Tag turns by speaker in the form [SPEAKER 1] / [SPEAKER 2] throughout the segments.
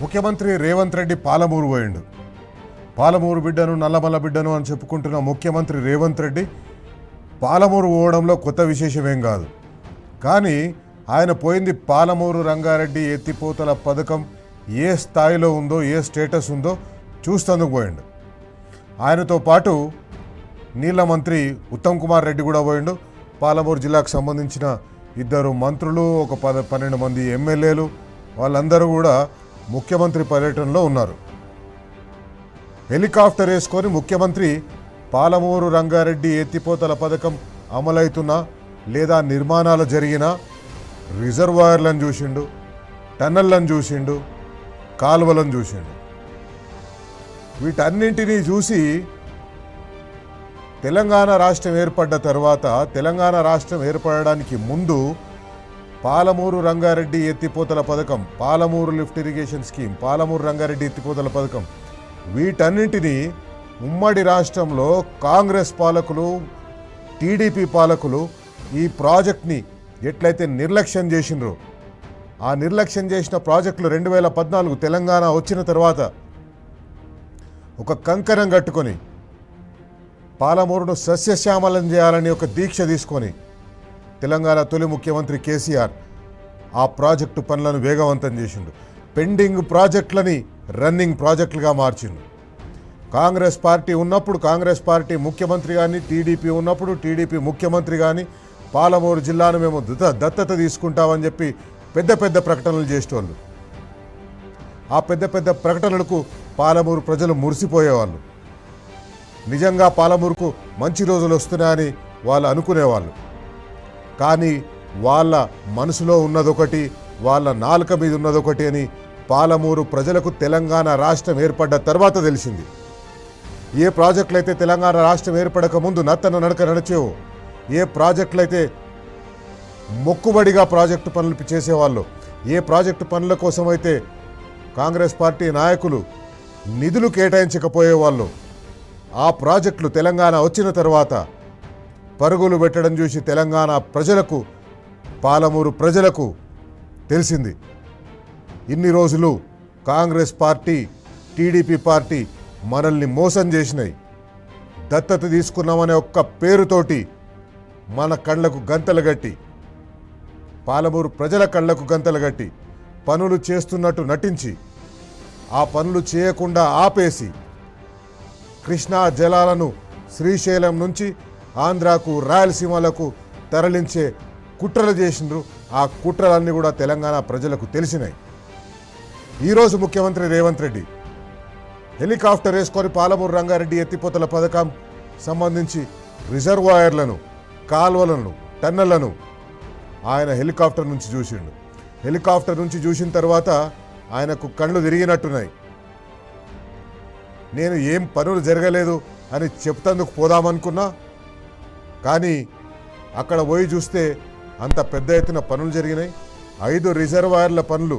[SPEAKER 1] ముఖ్యమంత్రి రేవంత్ రెడ్డి పాలమూరు పోయిండు. పాలమూరు బిడ్డను నల్లమల్ల బిడ్డను అని చెప్పుకుంటున్న ముఖ్యమంత్రి రేవంత్ రెడ్డి పాలమూరు పోవడంలో కొత్త విశేషమేం కాదు. కానీ ఆయన పోయింది పాలమూరు రంగారెడ్డి ఎత్తిపోతల పథకం ఏ స్థాయిలో ఉందో, ఏ స్టేటస్ ఉందో చూస్తేందుకు పోయిండు. ఆయనతో పాటు నీళ్ల మంత్రి ఉత్తమ్ కుమార్ రెడ్డి కూడా పోయిండు. పాలమూరు జిల్లాకు సంబంధించిన 2 మంత్రులు, ఒక 12 మంది ఎమ్మెల్యేలు, వాళ్ళందరూ కూడా ముఖ్యమంత్రి పర్యటనలో ఉన్నారు. హెలికాప్టర్ వేసుకొని ముఖ్యమంత్రి పాలమూరు రంగారెడ్డి ఎత్తిపోతల పథకం అమలవుతున్నా లేదా నిర్మాణాలు జరిగిన రిజర్వాయర్లను చూసిండు, టన్నెళ్లను చూసిండు, కాలువలను చూసిండు. వీటన్నింటినీ చూసి తెలంగాణ రాష్ట్రం ఏర్పడ్డ తర్వాత, తెలంగాణ రాష్ట్రం ఏర్పడడానికి ముందు పాలమూరు రంగారెడ్డి ఎత్తిపోతల పథకం, Palamuru lift irrigation scheme, Palamuru Rangareddy ఎత్తిపోతల పథకం, వీటన్నింటినీ ఉమ్మడి రాష్ట్రంలో కాంగ్రెస్ పాలకులు, టీడీపీ పాలకులు ఈ ప్రాజెక్ట్ని ఎట్లయితే నిర్లక్ష్యం చేసినరో, ఆ నిర్లక్ష్యం చేసిన ప్రాజెక్టులు 2014 తెలంగాణ వచ్చిన తర్వాత ఒక కంకణం కట్టుకొని పాలమూరును సస్యశ్యామలం చేయాలని ఒక దీక్ష తీసుకొని తెలంగాణ తొలి ముఖ్యమంత్రి కేసీఆర్ ఆ ప్రాజెక్టు పనులను వేగవంతం చేసిండు. పెండింగ్ ప్రాజెక్టులని రన్నింగ్ ప్రాజెక్టులుగా మార్చిండు. కాంగ్రెస్ పార్టీ ఉన్నప్పుడు కాంగ్రెస్ పార్టీ ముఖ్యమంత్రి కానీ, టీడీపీ ఉన్నప్పుడు టీడీపీ ముఖ్యమంత్రి కానీ పాలమూరు జిల్లాను మేము దత్తత తీసుకుంటామని చెప్పి పెద్ద పెద్ద ప్రకటనలు చేసేవాళ్ళు. ఆ పెద్ద పెద్ద ప్రకటనలకు పాలమూరు ప్రజలు మురిసిపోయేవాళ్ళు. నిజంగా పాలమూరుకు మంచి రోజులు వస్తున్నాయని వాళ్ళు అనుకునేవాళ్ళు. కానీ వాళ్ళ మనసులో ఉన్నదొకటి, వాళ్ళ నాలుక మీద ఉన్నదొకటి అని పాలమూరు ప్రజలకు తెలంగాణ రాష్ట్రం ఏర్పడ్డ తర్వాత తెలిసింది. ఏ ప్రాజెక్టులు అయితే తెలంగాణ రాష్ట్రం ఏర్పడక ముందు నత్తన నడక నడిచేవో, ఏ ప్రాజెక్టులు అయితే మొక్కుబడిగా ప్రాజెక్టు పనులు చేసేవాళ్ళు, ఏ ప్రాజెక్టు పనుల కోసమైతే కాంగ్రెస్ పార్టీ నాయకులు నిధులు కేటాయించకపోయేవాళ్ళు, ఆ ప్రాజెక్టులు తెలంగాణ వచ్చిన తర్వాత పరుగులు పెట్టడం చూసి తెలంగాణ ప్రజలకు, పాలమూరు ప్రజలకు తెలిసింది ఇన్ని రోజులు కాంగ్రెస్ పార్టీ, టీడీపీ పార్టీ మనల్ని మోసం చేసినాయి. దత్తత తీసుకున్నామనే ఒక్క పేరుతోటి మన కళ్ళకు గంతలు గట్టి, పాలమూరు ప్రజల కళ్ళకు గంతలు గట్టి పనులు చేస్తున్నట్టు నటించి, ఆ పనులు చేయకుండా ఆపేసి కృష్ణా జలాలను శ్రీశైలం నుంచి ఆంధ్రాకు, రాయలసీమలకు తరలించే కుట్రలు చేసిండ్రు. ఆ కుట్రలన్నీ కూడా తెలంగాణ ప్రజలకు తెలిసినాయి. ఈరోజు ముఖ్యమంత్రి రేవంత్ రెడ్డి హెలికాప్టర్ వేసుకొని పాలమూరు రంగారెడ్డి ఎత్తిపోతల పథకం సంబంధించి రిజర్వాయర్లను, కాలువలను, టన్నెళ్లను ఆయన హెలికాప్టర్ నుంచి చూసిండు. హెలికాప్టర్ నుంచి చూసిన తర్వాత ఆయనకు కళ్ళు తిరిగినట్టున్నాయి. నేను ఏం పనులు జరగలేదు అని చెప్తందుకు పోదామనుకున్నా, కానీ అక్కడ పోయి చూస్తే అంత పెద్ద ఎత్తున పనులు జరిగినాయి. 5 రిజర్వాయర్ల పనులు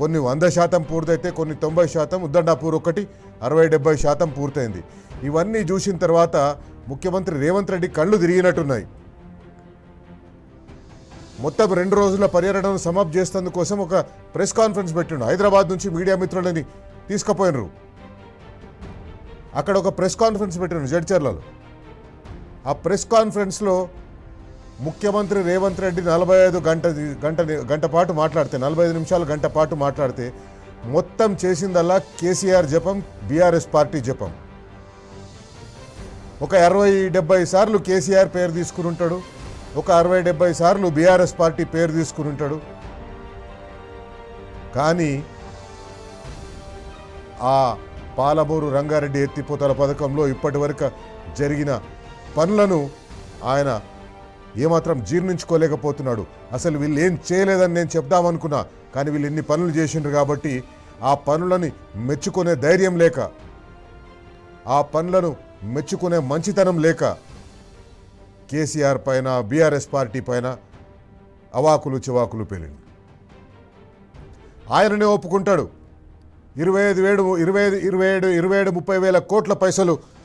[SPEAKER 1] కొన్ని 100% పూర్తయితే, కొన్ని 90%, ఉద్దండాపూర్ ఒకటి 60-70% పూర్తయింది. ఇవన్నీ చూసిన తర్వాత ముఖ్యమంత్రి రేవంత్ రెడ్డి కళ్ళు తిరిగినట్టున్నాయి. మొత్తం 2 రోజుల పర్యటనను సమాప్తి చేసేందుకోసం ఒక ప్రెస్ కాన్ఫరెన్స్ పెట్టిండు. హైదరాబాద్ నుంచి మీడియా మిత్రులని తీసుకుపోయినరు. అక్కడ ఒక ప్రెస్ కాన్ఫరెన్స్ పెట్టిండు జడ్చర్లలో. ఆ ప్రెస్ కాన్ఫరెన్స్లో ముఖ్యమంత్రి రేవంత్ రెడ్డి 45 గంట పాటు మాట్లాడితే, 45 నిమిషాలు గంట పాటు మాట్లాడితే మొత్తం చేసిందల్లా కేసీఆర్ జపం, బీఆర్ఎస్ పార్టీ జపం. ఒక 60-70 సార్లు కేసీఆర్ పేరు తీసుకుని ఉంటాడు, ఒక 60-70 సార్లు బీఆర్ఎస్ పార్టీ పేరు తీసుకుని ఉంటాడు. కానీ ఆ పాలమూరు రంగారెడ్డి ఎత్తిపోతల పథకంలో ఇప్పటి వరకు జరిగిన పనులను ఆయన ఏమాత్రం జీర్ణించుకోలేకపోతున్నాడు. అసలు వీళ్ళు ఏం చేయలేదని నేను చెప్దామనుకున్నా, కానీ వీళ్ళు ఇన్ని పనులు చేసిండ్రు కాబట్టి ఆ పనులని మెచ్చుకునే ధైర్యం లేక, ఆ పనులను మెచ్చుకునే మంచితనం లేక కేసీఆర్ పైన, బీఆర్ఎస్ పార్టీ పైన అవాకులు చివాకులు పేలింది. ఆయననే ఒప్పుకుంటాడు 27-30 వేల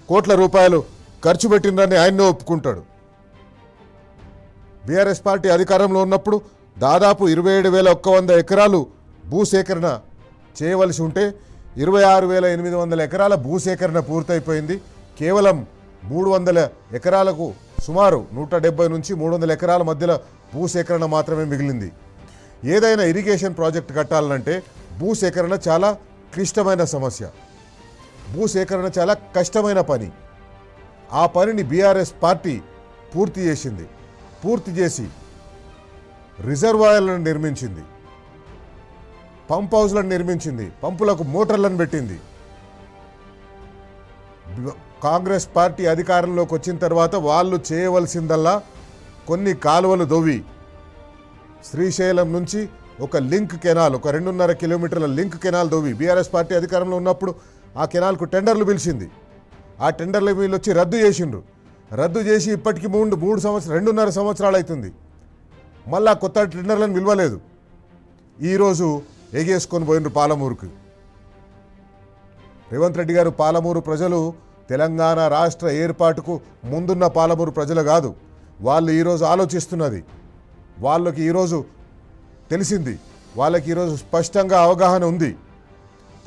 [SPEAKER 1] కోట్ల రూపాయలు ఖర్చు పెట్టిందని ఆయన్నే ఒప్పుకుంటాడు. బీఆర్ఎస్ పార్టీ అధికారంలో ఉన్నప్పుడు దాదాపు 27,100 ఎకరాలు భూసేకరణ చేయవలసి ఉంటే 26,800 ఎకరాల భూసేకరణ పూర్తయిపోయింది. కేవలం 300 ఎకరాలకు సుమారు 170 నుంచి 300 ఎకరాల మధ్యలో భూసేకరణ మాత్రమే మిగిలింది. ఏదైనా ఇరిగేషన్ ప్రాజెక్ట్ కట్టాలంటే భూసేకరణ చాలా క్లిష్టమైన సమస్య, భూసేకరణ చాలా కష్టమైన పని. ఆ పనిని బీఆర్ఎస్ పార్టీ పూర్తి చేసింది. పూర్తి చేసి రిజర్వాయర్లను నిర్మించింది, పంప్ హౌస్లను నిర్మించింది, పంపులకు మోటార్లను పెట్టింది. కాంగ్రెస్ పార్టీ అధికారంలోకి వచ్చిన తర్వాత వాళ్ళు చేయవలసిందల్లా కొన్ని కాలువలు దొవ్వి శ్రీశైలం నుంచి ఒక లింక్ కెనాల్, ఒక 2.5 కిలోమీటర్ల లింక్ కెనాల్ దొవ్వి బీఆర్ఎస్ పార్టీ అధికారంలో ఉన్నప్పుడు ఆ కెనాల్కు టెండర్లు పిలిచింది. ఆ టెండర్లు వీళ్ళు వచ్చి రద్దు చేసిండ్రు. రద్దు చేసి ఇప్పటికి 2.5 సంవత్సరాలు అవుతుంది. మళ్ళా కొత్త టెండర్లను పిలవలేదు. ఈరోజు ఎగేసుకొని పోయినరు పాలమూరుకి. రేవంత్ రెడ్డి గారు పాలమూరు ప్రజలు తెలంగాణ రాష్ట్ర ఏర్పాటుకు ముందున్న పాలమూరు ప్రజలు కాదు. వాళ్ళు ఈరోజు ఆలోచిస్తున్నది, వాళ్ళకి ఈరోజు తెలిసింది, వాళ్ళకి ఈరోజు స్పష్టంగా అవగాహన ఉంది.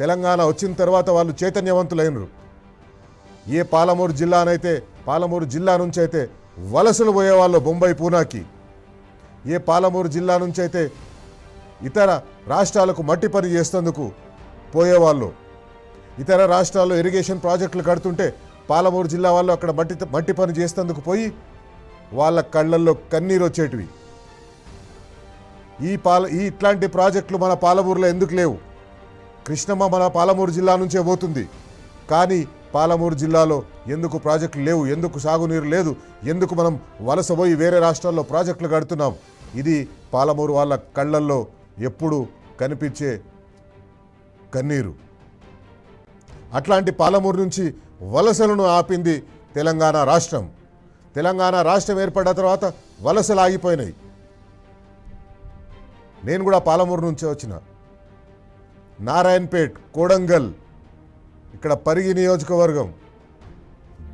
[SPEAKER 1] తెలంగాణ వచ్చిన తర్వాత వాళ్ళు చైతన్యవంతులైనరు. ఏ పాలమూరు జిల్లా నుంచి అయితే వలసలు పోయేవాళ్ళు బొంబాయి పూనాకి, ఏ పాలమూరు జిల్లా నుంచి అయితే ఇతర రాష్ట్రాలకు మట్టి పని చేసేందుకు పోయేవాళ్ళు, ఇతర రాష్ట్రాల్లో ఇరిగేషన్ ప్రాజెక్టులు కడుతుంటే పాలమూరు జిల్లా వాళ్ళు అక్కడ మట్టి పని చేసేందుకు పోయి వాళ్ళ కళ్ళల్లో కన్నీరు వచ్చేటివి. ఇట్లాంటి ప్రాజెక్టులు మన పాలమూరులో ఎందుకు లేవు? కృష్ణమ్మ మన పాలమూరు జిల్లా నుంచే పోతుంది, కానీ పాలమూరు జిల్లాలో ఎందుకు ప్రాజెక్టులు లేవు? ఎందుకు సాగునీరు లేదు? ఎందుకు మనం వలస పోయి వేరే రాష్ట్రాల్లో ప్రాజెక్టులు కడుతున్నాం? ఇది పాలమూరు వాళ్ళ కళ్ళల్లో ఎప్పుడు కనిపించే కన్నీరు. అట్లాంటి పాలమూరు నుంచి వలసలను ఆపింది తెలంగాణ రాష్ట్రం. తెలంగాణ రాష్ట్రం ఏర్పడిన తర్వాత వలసలు ఆగిపోయినాయి. నేను కూడా పాలమూరు నుంచే వచ్చిన. నారాయణపేట్, కోడంగల్, ఇక్కడ పరిగి నియోజకవర్గం,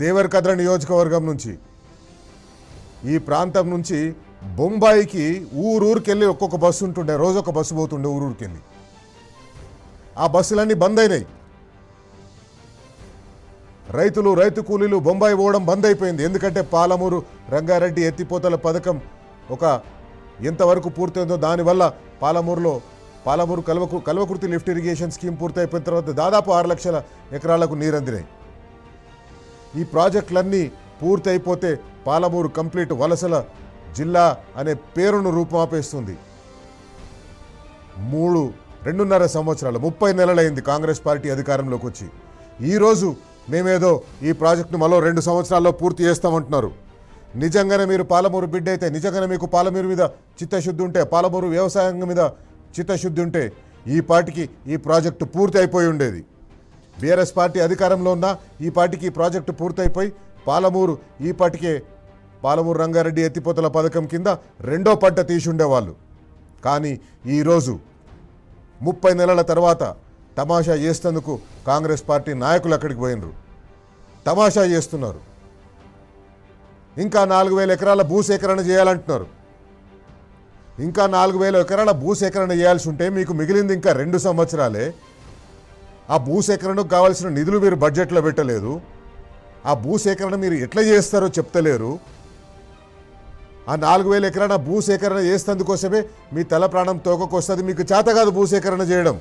[SPEAKER 1] దేవరకద్ర నియోజకవర్గం నుంచి, ఈ ప్రాంతం నుంచి బొంబాయికి ఊరూరికెళ్ళి ఒక్కొక్క బస్సు ఉంటుండే, రోజు ఒక బస్సు పోతుండే ఊరూరికెళ్ళి. ఆ బస్సులన్నీ బంద్ అయినాయి. రైతు కూలీలు బొంబాయి పోవడం బంద్ అయిపోయింది. ఎందుకంటే పాలమూరు రంగారెడ్డి ఎత్తిపోతల పథకం ఎంతవరకు పూర్తయిందో దానివల్ల Palamuru Kalwakurthy lift irrigation scheme పూర్తయిపోయిన తర్వాత దాదాపు 6 లక్షల ఎకరాలకు నీరందినాయి. ఈ ప్రాజెక్టులన్నీ పూర్తయిపోతే పాలమూరు కంప్లీట్ వలసల జిల్లా అనే పేరును రూపుమాపేస్తుంది. 2.5 సంవత్సరాలు 30 నెలలైంది కాంగ్రెస్ పార్టీ అధికారంలోకి వచ్చి. ఈరోజు మేమేదో ఈ ప్రాజెక్టును మరో 2 సంవత్సరాల్లో పూర్తి చేస్తామంటున్నారు. నిజంగానే మీరు పాలమూరు బిడ్డ అయితే, నిజంగానే మీకు పాలమూరు మీద చిత్తశుద్ధి ఉంటే, పాలమూరు వ్యవసాయం మీద చిత్తశుద్ధి ఉంటే ఈ పార్టీకి ఈ ప్రాజెక్టు పూర్తి అయిపోయి ఉండేది. బీఆర్ఎస్ పార్టీ అధికారంలో ఉన్న ఈ పార్టీకి ఈ ప్రాజెక్టు పూర్తయిపోయి పాలమూరు ఈ పార్టీకే పాలమూరు రంగారెడ్డి ఎత్తిపోతల పథకం కింద 2వ పంట తీసి ఉండేవాళ్ళు. కానీ ఈరోజు 30 నెలల తర్వాత తమాషా చేసేందుకు కాంగ్రెస్ పార్టీ నాయకులు అక్కడికి పోయినరు. తమాషా చేస్తున్నారు. ఇంకా 4,000 ఎకరాల భూసేకరణ చేయాలంటున్నారు. ఇంకా 4,000 ఎకరాల భూసేకరణ చేయాల్సి ఉంటే మీకు మిగిలింది ఇంకా 2 సంవత్సరాలే. ఆ భూసేకరణకు కావాల్సిన నిధులు మీరు బడ్జెట్లో పెట్టలేదు. ఆ భూసేకరణ మీరు ఎట్లా చేస్తారో చెప్తలేరు. ఆ 4,000 ఎకరాల భూసేకరణ చేసేందుకోసమే మీ తల ప్రాణం తోకకొస్తుంది. మీకు చేత కాదు భూసేకరణ చేయడం.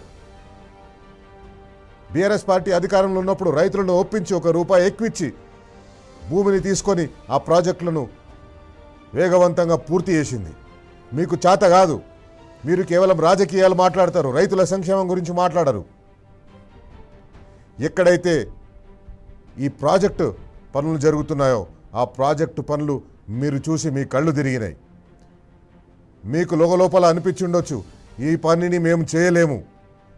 [SPEAKER 1] బీఆర్ఎస్ పార్టీ అధికారంలో ఉన్నప్పుడు రైతులను ఒప్పించి ₹1 ఎక్కువిచ్చి భూమిని తీసుకొని ఆ ప్రాజెక్టులను వేగవంతంగా పూర్తి చేసింది. మీకు చేత కాదు. మీరు కేవలం రాజకీయాలు మాట్లాడతారు, రైతుల సంక్షేమం గురించి మాట్లాడరు. ఎక్కడైతే ఈ ప్రాజెక్టు పనులు జరుగుతున్నాయో ఆ ప్రాజెక్టు పనులు మీరు చూసి మీ కళ్ళు తిరిగినాయి. మీకు లోపల అనిపించి ఉండొచ్చు, ఈ పనిని మేము చేయలేము,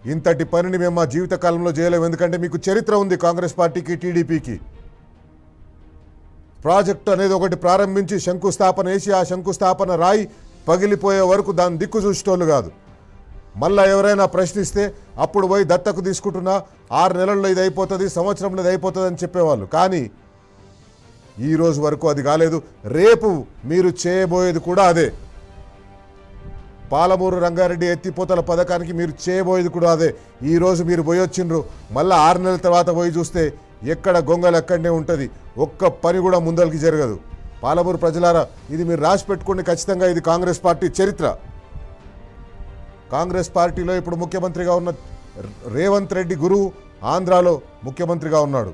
[SPEAKER 1] ఇంతటి పనిని మేము మా జీవితకాలంలో చేయలేము. ఎందుకంటే మీకు చరిత్ర ఉంది కాంగ్రెస్ పార్టీకి, టీడీపీకి. ప్రాజెక్టు అనేది ఒకటి ప్రారంభించి శంకుస్థాపన వేసి ఆ శంకుస్థాపన రాయి పగిలిపోయే వరకు దాన్ని దిక్కు చూసేటోళ్ళు కాదు. మళ్ళీ ఎవరైనా ప్రశ్నిస్తే అప్పుడు పోయి దత్తకు తీసుకుంటున్నా 6 నెలల్లో ఇది అయిపోతుంది, సంవత్సరంలో ఇది అయిపోతుంది అని చెప్పేవాళ్ళు. కానీ ఈరోజు వరకు అది కాలేదు. రేపు మీరు చేయబోయేది కూడా అదే. పాలమూరు రంగారెడ్డి ఎత్తిపోతల పథకానికి మీరు చేయబోయేది కూడా అదే. ఈరోజు మీరు పోయి వచ్చిండ్రు, మళ్ళీ 6 నెలల తర్వాత పోయి చూస్తే ఎక్కడ గొంగలు అక్కడనే ఉంటుంది, ఒక్క పని కూడా ముందరికి జరగదు. పాలమూరు ప్రజలారా, ఇది మీరు రాసి పెట్టుకోండి ఖచ్చితంగా. ఇది కాంగ్రెస్ పార్టీ చరిత్ర. కాంగ్రెస్ పార్టీలో ఇప్పుడు ముఖ్యమంత్రిగా ఉన్న రేవంత్ రెడ్డి గురువు ఆంధ్రాలో ముఖ్యమంత్రిగా ఉన్నాడు.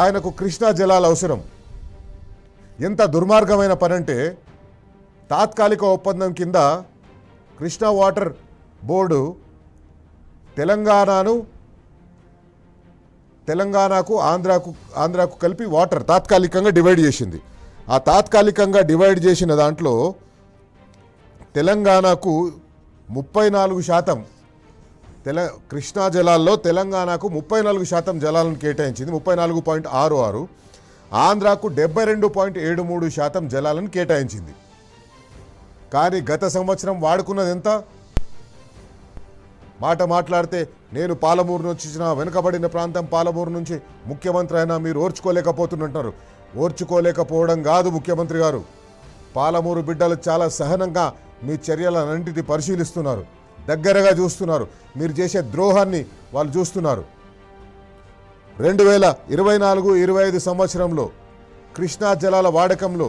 [SPEAKER 1] ఆయనకు కృష్ణా జలాలు అవసరం. ఎంత దుర్మార్గమైన పని అంటే, తాత్కాలిక ఒప్పందం కింద కృష్ణా వాటర్ బోర్డు తెలంగాణకు ఆంధ్రాకు కలిపి వాటర్ తాత్కాలికంగా డివైడ్ చేసింది. ఆ తాత్కాలికంగా డివైడ్ చేసిన దాంట్లో తెలంగాణకు 34% కృష్ణా జలాల్లో తెలంగాణకు 34% జలాలను కేటాయించింది, 34.66. ఆంధ్రాకు 72.73% జలాలను కేటాయించింది. కానీ గత సంవత్సరం వాడుకున్నది ఎంత? మాట్లాడితే నేను పాలమూరు నుంచి వచ్చిన వెనుకబడిన ప్రాంతం పాలమూరు నుంచి ముఖ్యమంత్రి అయినా మీరు ఓర్చుకోలేకపోతున్నట్టున్నారు. ఓర్చుకోలేకపోవడం కాదు ముఖ్యమంత్రి గారు, పాలమూరు బిడ్డలు చాలా సహనంగా మీ చర్యలన్నింటినీ పరిశీలిస్తున్నారు, దగ్గరగా చూస్తున్నారు. మీరు చేసే ద్రోహాన్ని వాళ్ళు చూస్తున్నారు. 2024-25 సంవత్సరంలో కృష్ణా జలాల వాడకంలో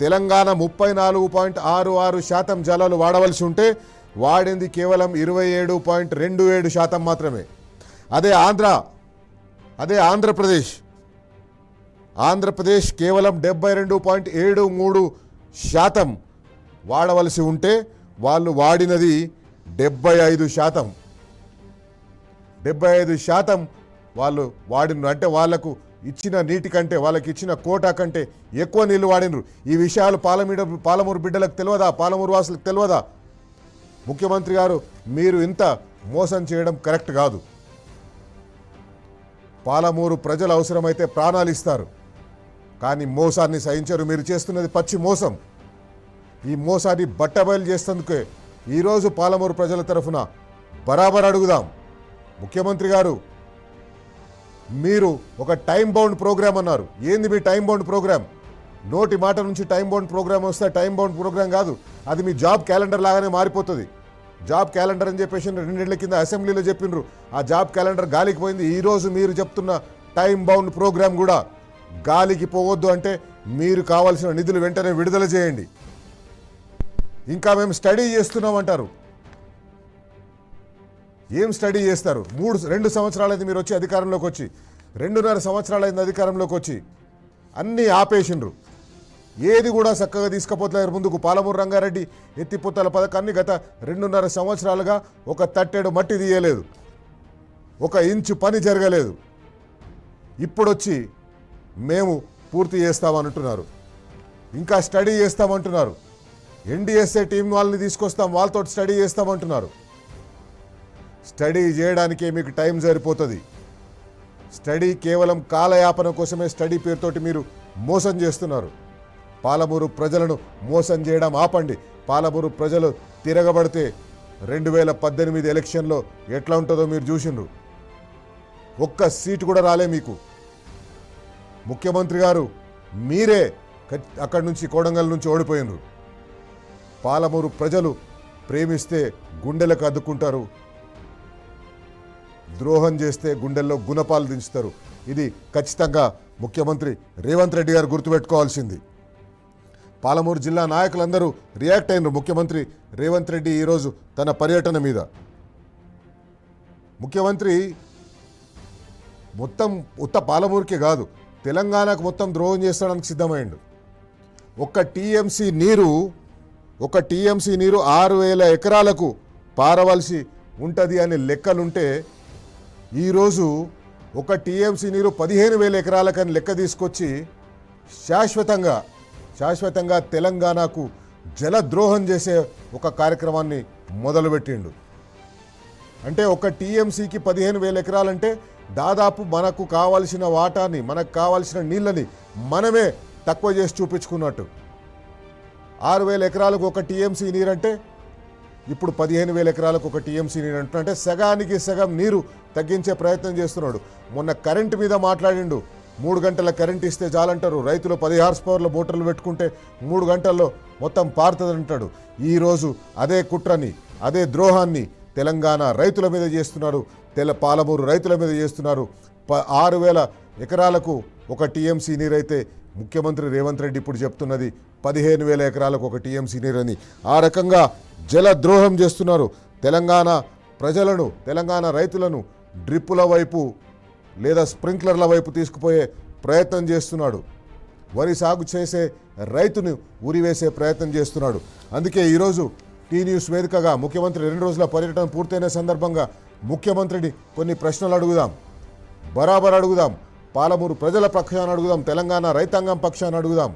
[SPEAKER 1] తెలంగాణ 34.66% జలాలు వాడవలసి ఉంటే వాడింది కేవలం 27.27% మాత్రమే. అదే ఆంధ్రప్రదేశ్ కేవలం 72.73% వాడవలసి ఉంటే వాళ్ళు వాడినది 75%. 75% వాళ్ళు వాడినరు. అంటే వాళ్లకు ఇచ్చిన నీటి కంటే, వాళ్ళకి ఇచ్చిన కోటా కంటే ఎక్కువ నీళ్లు వాడినరు. ఈ విషయాలు పాలమూరు బిడ్డలకు తెలియదా? పాలమూరు వాసులకు తెలియదా? ముఖ్యమంత్రి గారు, మీరు ఇంత మోసం చేయడం కరెక్ట్ కాదు. పాలమూరు ప్రజలు అవసరమైతే ప్రాణాలు ఇస్తారు, కానీ మోసాన్ని సహించరు. మీరు చేస్తున్నది పచ్చి మోసం. ఈ మోసాన్ని బట్టబయలు చేసేందుకే ఈరోజు పాలమూరు ప్రజల తరఫున బరాబర్ అడుగుదాం. ముఖ్యమంత్రి గారు, మీరు ఒక టైం బౌండ్ ప్రోగ్రామ్ అన్నారు. ఏంది మీ టైం బౌండ్ ప్రోగ్రామ్? నోటి మాట నుంచి టైం బౌండ్ ప్రోగ్రామ్ వస్తే టైం బౌండ్ ప్రోగ్రామ్ కాదు, అది మీ జాబ్ క్యాలెండర్ లాగానే మారిపోతుంది. జాబ్ క్యాలెండర్ అని చెప్పేసి 2 నెలల కింద అసెంబ్లీలో చెప్పిండ్రు. ఆ జాబ్ క్యాలెండర్ గాలికి పోయింది. ఈరోజు మీరు చెప్తున్న టైం బౌండ్ ప్రోగ్రామ్ కూడా గాలికి పోవద్దు. అంటే మీరు కావాల్సిన నిధులు వెంటనే విడుదల చేయండి. ఇంకా మేము స్టడీ చేస్తున్నామంటారు. ఏం స్టడీ చేస్తారు? 2 సంవత్సరాలైంది మీరు వచ్చి అధికారంలోకి వచ్చి, 2.5 సంవత్సరాలైంది అధికారంలోకి వచ్చి, అన్నీ ఆపేసిండ్రు. ఏది కూడా చక్కగా తీసుకుపోతలేరు ముందుకు. పాలమూరు రంగారెడ్డి ఎత్తిపోతల పథకాన్ని గత 2.5 సంవత్సరాలుగా ఒక తట్టెడు మట్టి తీయలేదు, 1 ఇంచు పని జరగలేదు. ఇప్పుడొచ్చి మేము పూర్తి చేస్తామంటున్నారు, ఇంకా స్టడీ చేస్తామంటున్నారు. ఎన్డీఎస్ఏ టీం వాళ్ళని తీసుకొస్తాం, వాళ్ళతో స్టడీ చేస్తామంటున్నారు. స్టడీ చేయడానికే మీకు టైం సరిపోతుంది. స్టడీ కేవలం కాలయాపన కోసమే స్టడీ పేరుతోటి మీరు మోసం చేస్తున్నారు. పాలమూరు ప్రజలను మోసం చేయడం ఆపండి. పాలమూరు ప్రజలు తిరగబడితే 2018 ఎలక్షన్లో ఎట్లా ఉంటుందో మీరు చూసిండ్రు. 1 సీటు కూడా రాలే మీకు. ముఖ్యమంత్రి గారు, మీరే అక్కడి నుంచి కోడంగల్ నుంచి ఓడిపోయినరు. పాలమూరు ప్రజలు ప్రేమిస్తే గుండెలకు అద్దుకుంటారు, ద్రోహం చేస్తే గుండెల్లో గుణపాలు దించుతారు. ఇది ఖచ్చితంగా ముఖ్యమంత్రి రేవంత్ రెడ్డి గారు గుర్తుపెట్టుకోవాల్సింది. పాలమూరు జిల్లా నాయకులందరూ రియాక్ట్ అయినారు ముఖ్యమంత్రి రేవంత్ రెడ్డి ఈరోజు తన పర్యటన మీద. ముఖ్యమంత్రి మొత్తం ఉత్త పాలమూరుకే కాదు, తెలంగాణకు మొత్తం ద్రోహం చేస్తాడానికి సిద్ధమైండు. ఒక టీఎంసీ నీరు 6,000 ఎకరాలకు పారవలసి ఉంటుంది అనే లెక్కలుంటే, ఈరోజు 1 టీఎంసీ నీరు 15,000 ఎకరాలకని లెక్క తీసుకొచ్చి శాశ్వతంగా తెలంగాణకు జలద్రోహం చేసే ఒక కార్యక్రమాన్ని మొదలుపెట్టిండు. అంటే 1 టీఎంసీకి 15,000 ఎకరాలంటే దాదాపు మనకు కావాల్సిన వాటాని, మనకు కావాల్సిన నీళ్ళని మనమే తక్కువ చేసి చూపించుకున్నట్టు. 6,000 ఎకరాలకు 1 టీఎంసీ నీరంటే ఇప్పుడు 15,000 ఎకరాలకు 1 టీఎంసీ నీరు అంటే సగానికి సగం నీరు తగ్గించే ప్రయత్నం చేస్తున్నాడు. మొన్న కరెంటు మీద మాట్లాడిండు. 3 గంటల కరెంట్ ఇస్తే చాలంటారు. రైతులు 10 హార్స్ పవర్ల మోటార్లు పెట్టుకుంటే 3 గంటల్లో మొత్తం పారుతుందంటాడు. ఈరోజు అదే కుట్రని, అదే ద్రోహాన్ని తెలంగాణ రైతుల మీద చేస్తున్నారు. పాలమూరు రైతుల మీద చేస్తున్నారు. 6,000 ఎకరాలకు 1 టీఎంసీ నీరైతే ముఖ్యమంత్రి రేవంత్ రెడ్డి ఇప్పుడు చెప్తున్నది 15,000 ఎకరాలకు 1 టీఎంసీ నీరని. ఆ రకంగా జల ద్రోహం చేస్తున్నారు. తెలంగాణ ప్రజలను, తెలంగాణ రైతులను డ్రిప్పుల వైపు లేదా స్ప్రింక్లర్ల వైపు తీసుకుపోయే ప్రయత్నం చేస్తున్నాడు. వరి సాగు చేసే రైతును ఉరివేసే ప్రయత్నం చేస్తున్నాడు. అందుకే ఈరోజు టీ న్యూస్ వేదికగా ముఖ్యమంత్రి 2 రోజుల పర్యటన పూర్తయిన సందర్భంగా ముఖ్యమంత్రిని కొన్ని ప్రశ్నలు అడుగుదాం, బరాబర్ అడుగుదాం. పాలమూరు ప్రజల పక్షాన అడుగుదాం, తెలంగాణ రైతాంగం పక్షాన అడుగుదాం.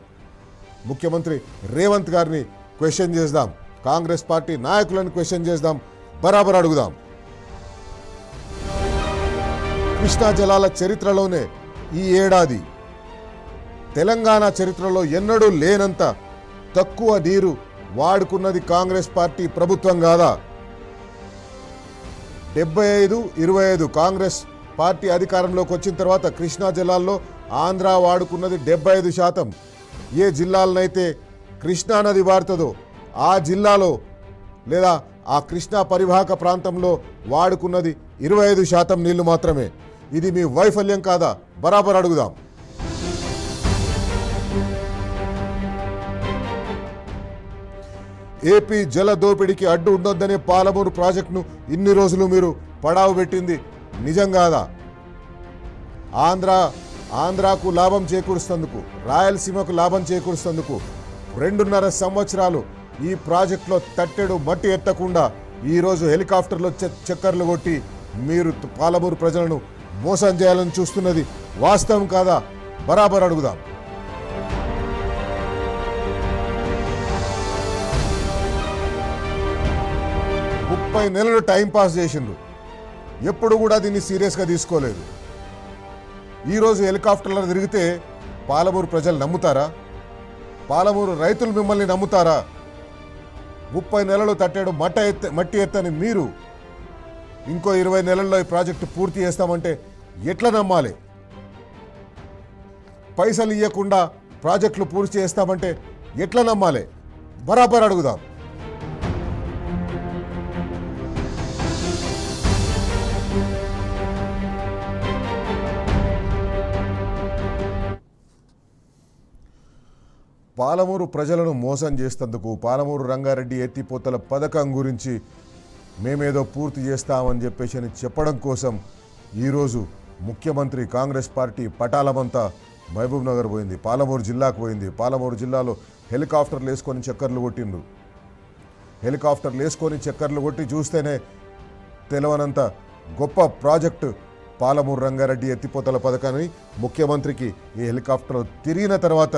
[SPEAKER 1] ముఖ్యమంత్రి రేవంత్ గారిని క్వశ్చన్ చేద్దాం, కాంగ్రెస్ పార్టీ నాయకులను క్వశ్చన్ చేద్దాం, బరాబర్ అడుగుదాం. కృష్ణా జలాల చరిత్రలోనే ఈ ఏడాది తెలంగాణ చరిత్రలో ఎన్నడూ లేనంత తక్కువ నీరు వాడుకున్నది కాంగ్రెస్ పార్టీ ప్రభుత్వం కాదా? 75-25 కాంగ్రెస్ పార్టీ అధికారంలోకి వచ్చిన తర్వాత కృష్ణా జిల్లాల్లో ఆంధ్ర వాడుకున్నది 75%. ఏ జిల్లాలనైతే కృష్ణా నది వాడుతుందో ఆ జిల్లాలో లేదా ఆ కృష్ణా పరివాహక ప్రాంతంలో వాడుకున్నది 25% నీళ్లు మాత్రమే. ఇది మీ వైఫల్యం కాదా? బరాబర్ అడుగుదాం. ఏపీ జల దోపిడీకి అడ్డు ఉండొద్దనే పాలమూరు ప్రాజెక్టును ఇన్ని రోజులు మీరు పడావు పెట్టింది నిజం కాదా? ఆంధ్రాకు లాభం చేకూరుస్తందుకు, రాయలసీమకు లాభం చేకూరుస్తందుకు 2.5 సంవత్సరాలు ఈ ప్రాజెక్టులో తట్టెడు మట్టి ఎత్తకుండా ఈరోజు హెలికాప్టర్లో చక్కర్లు కొట్టి మీరు పాలమూరు ప్రజలను మోసం చేయాలని చూస్తున్నది వాస్తవం కాదా? బరాబర్ అడుగుదాం. ముప్పై నెలలు టైంపాస్ చేసిండ్రు, ఎప్పుడు కూడా దీన్ని సీరియస్గా తీసుకోలేదు. ఈరోజు హెలికాప్టర్లో తిరిగితే పాలమూరు ప్రజలు నమ్ముతారా? పాలమూరు రైతులు మిమ్మల్ని నమ్ముతారా? 30 నెలలు తట్టాడు మట్టి ఎత్తని మీరు ఇంకో 20 నెలల్లో ఈ ప్రాజెక్టు పూర్తి చేస్తామంటే ఎట్లా నమ్మాలి? పైసలు ఇవ్వకుండా ప్రాజెక్టులు పూర్తి చేస్తామంటే ఎట్లా నమ్మాలి? బరాబర్ అడుగుదాం. పాలమూరు ప్రజలను మోసం చేసేందుకు పాలమూరు రంగారెడ్డి ఎత్తిపోతల పథకం గురించి మేమేదో పూర్తి చేస్తామని చెప్పడం కోసం ఈరోజు ముఖ్యమంత్రి కాంగ్రెస్ పార్టీ పటాలమంతా మహబూబ్ నగర్ పోయింది, పాలమూరు జిల్లాకు పోయింది. పాలమూరు జిల్లాలో హెలికాప్టర్లు వేసుకొని చక్కర్లు కొట్టిండ్రు. హెలికాప్టర్లు వేసుకొని చక్కర్లు కొట్టి చూస్తేనే తెలవనంత గొప్ప ప్రాజెక్టు పాలమూరు రంగారెడ్డి ఎత్తిపోతల పథకాన్ని ముఖ్యమంత్రికి ఈ హెలికాప్టర్ తిరిగిన తర్వాత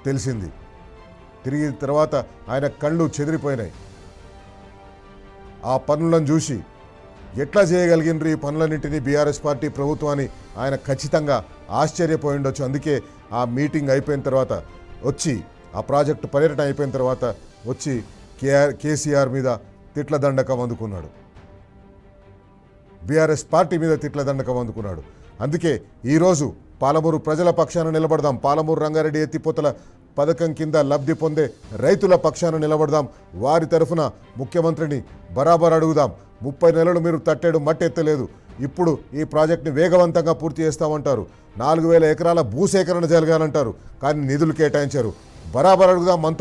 [SPEAKER 1] తెలిసింది. తిరిగిన తర్వాత ఆయన కళ్ళు చెదిరిపోయినాయి. ఆ పనులను చూసి ఎట్లా చేయగలిగినరు ఈ పనులన్నింటినీ బీఆర్ఎస్ పార్టీ ప్రభుత్వాన్ని ఆయన ఖచ్చితంగా ఆశ్చర్యపోయి ఉండొచ్చు. అందుకే ఆ మీటింగ్ అయిపోయిన తర్వాత వచ్చి, ఆ ప్రాజెక్టు పర్యటన అయిపోయిన తర్వాత వచ్చి కేసీఆర్ మీద తిట్ల దండకం అందుకున్నాడు, బీఆర్ఎస్ పార్టీ మీద తిట్ల దండకం అందుకున్నాడు. అందుకే ఈరోజు పాలమూరు ప్రజల పక్షాన నిలబడదాం, పాలమూరు రంగారెడ్డి ఎత్తిపోతల పథకం కింద లబ్ధి పొందే రైతుల పక్షాన నిలబడదాం. వారి తరఫున ముఖ్యమంత్రిని బరాబర్ అడుగుదాం. 30 నెలలు మీరు తట్టేడు మట్టి ఎత్తలేదు, ఇప్పుడు ఈ ప్రాజెక్టుని వేగవంతంగా పూర్తి చేస్తామంటారు. 4,000 ఎకరాల భూసేకరణ జరగాలంటారు, కానీ నిధులు కేటాయించారు. బరాబర్ అడుగుదాం.